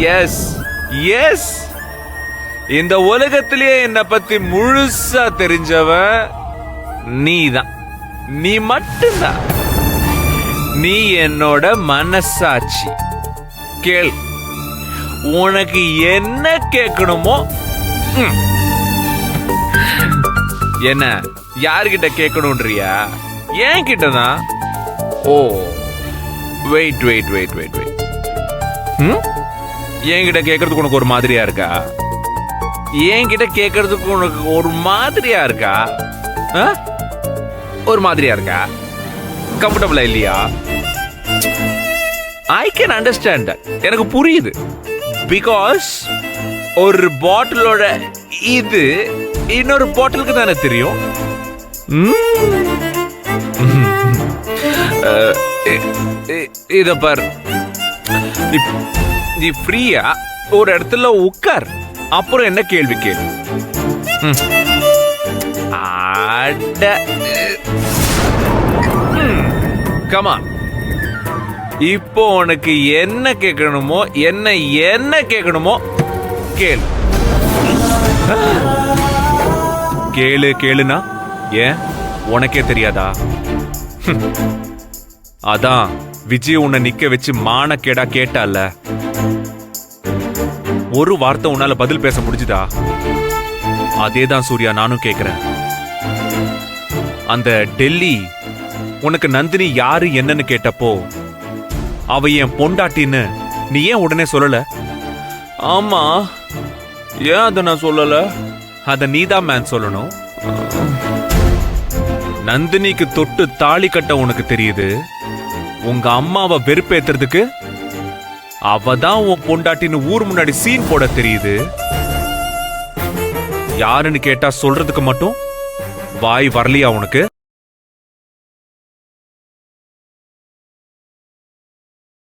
S S, இந்த உலகத்திலேயே என்னை பத்தி முழுசா தெரிஞ்சவன் நீதான். நீ மட்டும்தான். நீ என்னோட மனசாட்சி. கேள், உனக்கு என்ன கேட்கணுமோ. என்ன யார்கிட்ட கேட்கணும்ன்றியா? ஏன் கிட்டதான். ஓ wait wait wait wait wait, என்கிட்ட கேட்கறதுக்கு உனக்கு ஒரு மாதிரியா இருக்கா? என்கிட்ட கேட்கறதுக்கு உனக்கு ஒரு மாதிரியா இருக்கா? ஒரு மாதிரியா இருக்கா? கம்ஃபர்டபுளா இல்லையா? I can understand. எனக்கு புரியுது. பிகாஸ் ஒரு பாட்டிலோட இது இன்னொரு பாட்டிலுக்கு தானே தெரியும். இத பார், நீ ஃப்ரீயா ஒரு இடத்துல உட்கார், அப்புறம் என்ன கேள்வி கேளு. கமா, இப்போ உனக்கு என்ன கேட்கணுமோ, என்ன கேட்கணுமோ கேளு. கேளு கேளுனா ஏன் உனக்கே தெரியாதா? அதான் விஜய் உன்னை நிக்க வச்சு மானக்கேடா கேட்டால, ஒரு வார்த்தை உன்னால பதில் பேச முடிஞ்சுதா? அதேதான் சூர்யா நானும் கேக்குறேன். அந்த டெல்லி உனக்கு நந்தினி யாரு என்னன்னு கேட்டப்போ அவ என் பொண்டாட்டின்னு நீ ஏன் உடனே சொல்லல? ஆமா, ஏன் அத நான் சொல்லல? அத நீதான் மேன் சொல்லணும். நந்தினிக்கு தொட்டு தாலி கட்ட உனக்கு தெரியுது. உங்க அம்மாவை வெறுப்பேத்துறதுக்கு அவதான் உன் பொண்டாட்டின்னு ஊர் முன்னாடி சீன் போட தெரியுது. யாருன்னு கேட்டா சொல்றதுக்கு மட்டும் வாய் வரலையா உனக்கு?